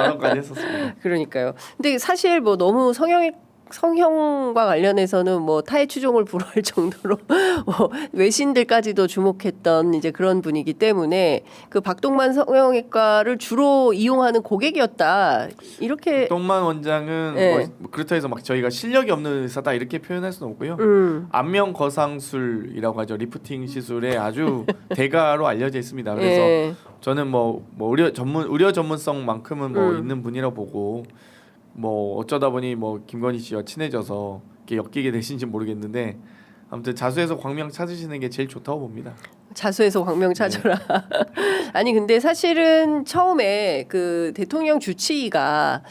발언까지 했었습니다. 그러니까요. 근데 사실 뭐 너무 성형과 관련해서는 뭐 타의 추종을 불허할 정도로 뭐 외신들까지도 주목했던 이제 그런 분이기 때문에 그 박동만 성형외과를 주로 이용하는 고객이었다. 이렇게 박동만 원장은 네. 뭐 그렇다 해서 막 저희가 실력이 없는 의사다 이렇게 표현할 수는 없고요. 안면 거상술이라고 하죠. 리프팅 시술에 아주 대가로 알려져 있습니다. 그래서 네. 저는 뭐 의료 전문성만큼은 뭐 있는 분이라고 보고 뭐 어쩌다 보니 뭐 김건희 씨와 친해져서 이렇게 엮이게 되신지 모르겠는데 아무튼 자수해서 광명 찾으시는 게 제일 좋다고 봅니다. 자수해서 광명 찾아라. 아니 근데 사실은 처음에 그 대통령 주치의가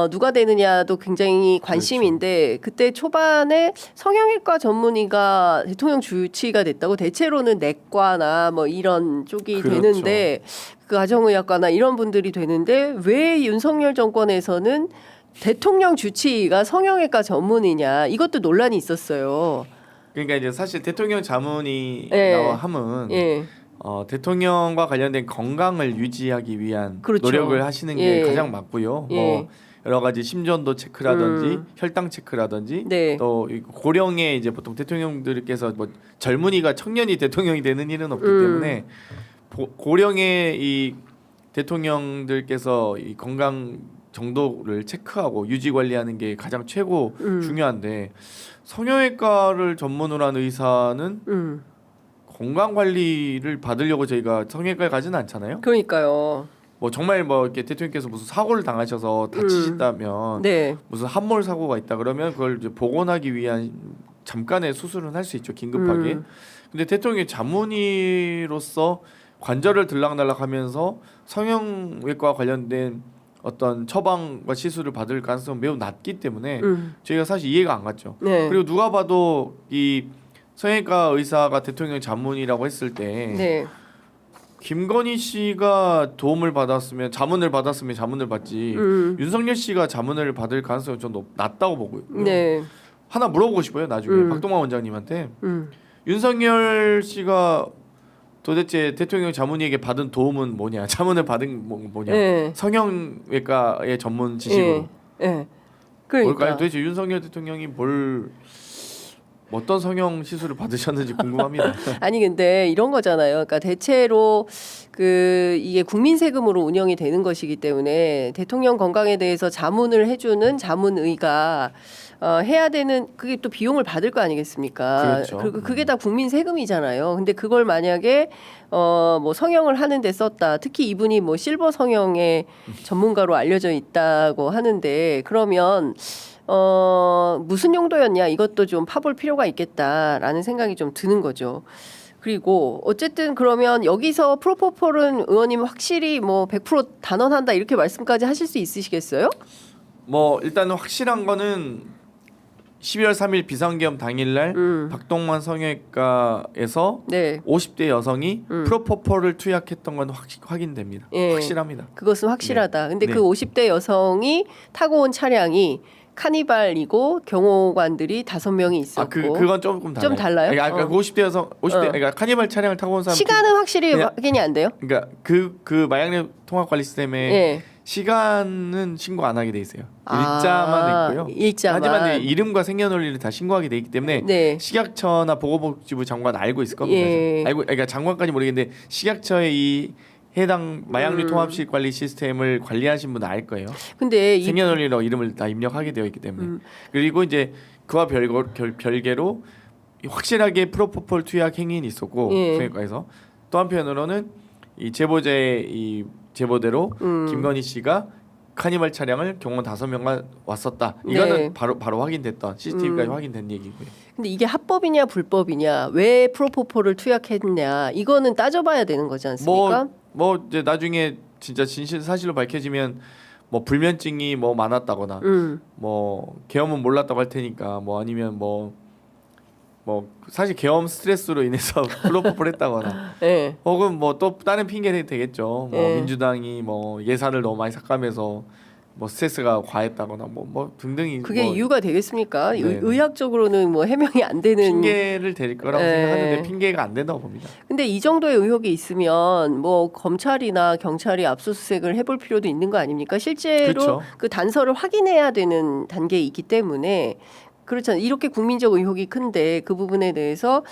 누가 되느냐도 굉장히 관심인데 그때 초반에 성형외과 전문의가 대통령 주치의가 됐다고 대체로는 내과나 뭐 이런 쪽이 그렇죠. 되는데 그 가정의학과나 이런 분들이 되는데 왜 윤석열 정권에서는 대통령 주치의가 성형외과 전문의냐 이것도 논란이 있었어요. 그러니까 이제 사실 대통령 자문이 예. 나와 함은 예. 대통령과 관련된 건강을 유지하기 위한 그렇죠. 노력을 하시는 예. 게 가장 맞고요. 예. 뭐 여러 가지 심전도 체크라든지 혈당 체크라든지 네. 또 고령의 이제 보통 대통령들께서 뭐 젊은이가 청년이 대통령이 되는 일은 없기 때문에 고령의 이 대통령들께서 이 건강 정도를 체크하고 유지 관리하는 게 가장 최고 중요한데 성형외과를 전문으로 한 의사는 건강 관리를 받으려고 저희가 성형외과에 가지는 않잖아요. 그러니까요. 뭐 정말 뭐 이렇게 대통령께서 무슨 사고를 당하셔서 다치셨다면 네. 무슨 함몰 사고가 있다 그러면 그걸 이제 복원하기 위한 잠깐의 수술은 할 수 있죠, 긴급하게. 근데 대통령이 자문의로서 관절을 들락날락하면서 성형외과 관련된 어떤 처방과 시술을 받을 가능성은 매우 낮기 때문에 저희가 사실 이해가 안 갔죠. 네. 그리고 누가 봐도 이 성형외과 의사가 대통령 자문이라고 했을 때 네. 김건희 씨가 도움을 받았으면 자문을 받지 윤석열 씨가 자문을 받을 가능성이 좀 낮다고 보고요. 네. 하나 물어보고 싶어요. 나중에 박동만 원장님한테 윤석열 씨가 도대체 대통령 자문의에게 받은 도움은 뭐냐? 자문을 받은 뭐냐? 네. 성형외과의 전문 지식으로 네. 그러니까 뭘까요? 도대체 윤석열 대통령이 어떤 성형 시술을 받으셨는지 궁금합니다. 아니 근데 이런 거잖아요. 그러니까 대체로 그 이게 국민 세금으로 운영이 되는 것이기 때문에 대통령 건강에 대해서 자문을 해주는 자문의가 해야 되는 그게 또 비용을 받을 거 아니겠습니까? 그렇죠. 그리고 그게 다 국민 세금이잖아요. 근데 그걸 만약에 뭐 성형을 하는데 썼다. 특히 이분이 뭐 실버 성형의 전문가로 알려져 있다고 하는데 그러면 무슨 용도였냐 이것도 좀 파볼 필요가 있겠다라는 생각이 좀 드는 거죠. 그리고 어쨌든 그러면 여기서 프로포폴은 의원님 확실히 뭐 100% 단언한다 이렇게 말씀까지 하실 수 있으시겠어요? 뭐 일단은 확실한 거는 12월 3일 비상계엄 당일날 박동만 성형외과에서 네. 50대 여성이 프로포폴을 투약했던 건 확인됩니다. 예. 확실합니다. 그것은 확실하다. 근데 네. 그 50대 여성이 타고 온 차량이 카니발이고 경호관들이 5명이 있었고 그건 조금 달라요. 좀 달라요? 그러니까 50대 여성, 그러니까 카니발 차량을 타고 온 사람 시간은 확실히 그냥- 확인이 안 돼요? 그러니까 그 마약류 통합 관리 시스템에 예. 시간은 신고 안 하게 돼 있어요. 아, 일자만 있고요. 일자만. 하지만 네, 이름과 생년월일을 다 신고하게 돼 있기 때문에 네. 식약처나 보건복지부 장관 알고 있을 겁니다. 예. 그러니까 장관까지 모르겠는데 식약처의 이 해당 마약류 통합식 관리 시스템을 관리하신 분은 알 거예요. 근데 이 생년월일로 이름을 다 입력하게 되어 있기 때문에. 그리고 이제 그와 별개로 확실하게 프로포폴 투약 행위는 있었고 예. 성형외과에서 또 한편으로는 이 제보대로 김건희 씨가 카니발 차량을 경호원 5명과 왔었다. 이거는 네. 바로 확인됐던 CCTV까지 확인된 얘기고요. 근데 이게 합법이냐 불법이냐 왜 프로포폴을 투약했냐 이거는 따져봐야 되는 거지 않습니까? 뭐 이제 나중에 진짜 진실 사실로 밝혀지면 뭐 불면증이 뭐 많았다거나 뭐 계엄은 몰랐다고 할 테니까 뭐 아니면 뭐 사실 계엄 스트레스로 인해서 프로포폴 했다거나 네. 혹은 뭐 또 다른 핑계는 되겠죠. 뭐 예. 민주당이 뭐 예산을 너무 많이 삭감해서 뭐 스트레스가 과했다거나 뭐 등등이 그게 뭐 이유가 되겠습니까? 네. 의학적으로는 뭐 해명이 안 되는. 핑계를 댈 거라고 네. 생각하는데 핑계가 안 된다고 봅니다. 근데 이 정도의 의혹이 있으면 뭐 검찰이나 경찰이 압수수색을 해볼 필요도 있는 거 아닙니까? 실제로 그렇죠. 그 단서를 확인해야 되는 단계에 있기 때문에 그렇잖아요. 이렇게 국민적 의혹이 큰데 그 부분에 대해서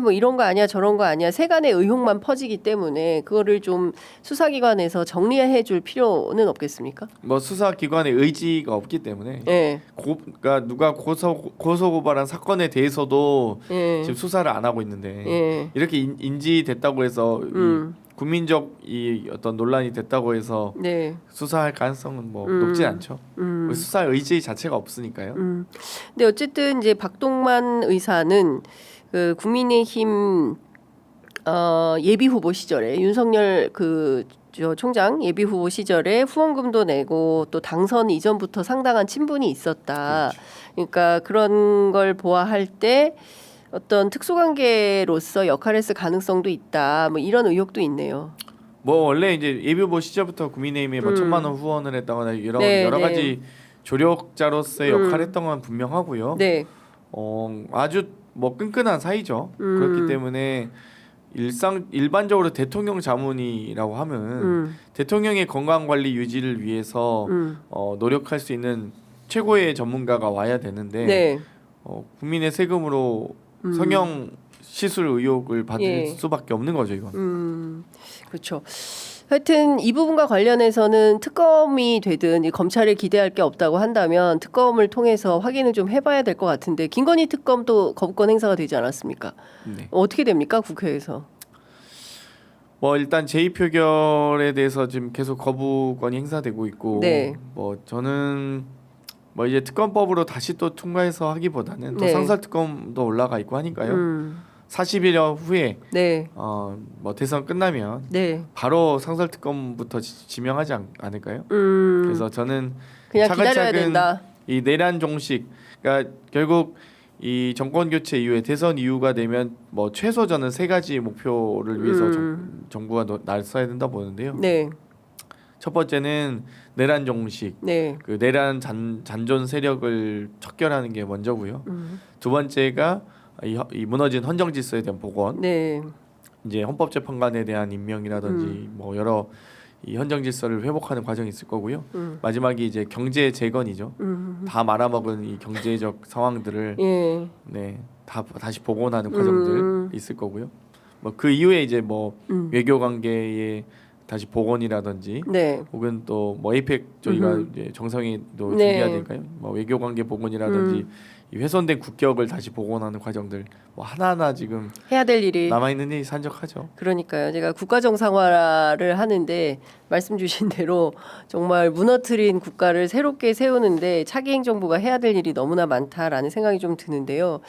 뭐 이런 거 아니야 저런 거 아니야 세간의 의혹만 퍼지기 때문에 그거를 좀 수사기관에서 정리해 줄 필요는 없겠습니까? 뭐 수사기관의 의지가 없기 때문에 예. 그러니까 누가 고소고발한 사건에 대해서도 예. 지금 수사를 안 하고 있는데 예. 이렇게 인지됐다고 해서 이 국민적 이 어떤 논란이 됐다고 해서 네. 수사할 가능성은 뭐 높지 않죠. 수사 의지 자체가 없으니까요. 근데 어쨌든 이제 박동만 의사는 그 국민의힘 예비 후보 시절에 윤석열 저 총장 예비 후보 시절에 후원금도 내고 또 당선 이전부터 상당한 친분이 있었다. 그러니까 그런 걸 보아할 때 어떤 특수관계로서 역할을 했을 가능성도 있다. 뭐 이런 의혹도 있네요. 뭐 원래 이제 예비 후보 시절부터 국민의힘에 뭐 1,000만 원 후원을 했다거나 여러 네, 가지 조력자로서의 역할을 했던 건 분명하고요. 네. 아주 뭐 끈끈한 사이죠. 그렇기 때문에 일반적으로 대통령 자문이라고 하면 대통령의 건강 관리 유지를 위해서 노력할 수 있는 최고의 전문가가 와야 되는데 네. 국민의 세금으로 성형 시술 의혹을 받을 예. 수밖에 없는 거죠, 이건. 그렇죠. 하여튼 이 부분과 관련해서는 특검이 되든 이 검찰에 기대할 게 없다고 한다면 특검을 통해서 확인을 좀 해봐야 될 것 같은데 김건희 특검도 거부권 행사가 되지 않았습니까? 네. 어떻게 됩니까 국회에서? 뭐 일단 제2 표결에 대해서 지금 계속 거부권이 행사되고 있고, 네. 뭐 저는 뭐 이제 특검법으로 다시 또 통과해서 하기보다는 또 네. 상설 특검도 올라가 있고 하니까요. 40일 후에 네. 뭐 대선 끝나면 네. 바로 상설 특검부터 지명하지 않을까요? 음. 그래서 저는 그냥 기다려야 차근차근 된다. 이 내란 종식, 그러니까 결국 이 정권 교체 이후에 대선 이후가 되면 뭐 최소 저는 3가지 목표를 위해서 정부가 나서야 된다 보는데요. 네. 첫 번째는 내란 종식, 네. 그 내란 잔존 세력을 척결하는 게 먼저고요. 두 번째가 이 무너진 헌정 질서에 대한 복원, 네. 이제 헌법재판관에 대한 임명이라든지 뭐 여러 이 헌정 질서를 회복하는 과정이 있을 거고요. 마지막이 이제 경제 재건이죠. 다 말아먹은 이 경제적 상황들을 예. 다 다시 복원하는 과정들 있을 거고요. 뭐 그 이후에 이제 뭐 외교 관계의 다시 복원이라든지 네. 혹은 또 뭐 에이펙 저희가 이제 정상회의도 네. 준비해야 될까요? 뭐 외교 관계 복원이라든지 이 훼손된 국격을 다시 복원하는 과정들 뭐 하나하나 지금 해야 될 일이 남아 있는 일이 산적하죠. 그러니까요. 제가 국가 정상화를 하는데 말씀 주신 대로 정말 무너뜨린 국가를 새롭게 세우는데 차기 행정부가 해야 될 일이 너무나 많다라는 생각이 좀 드는데요.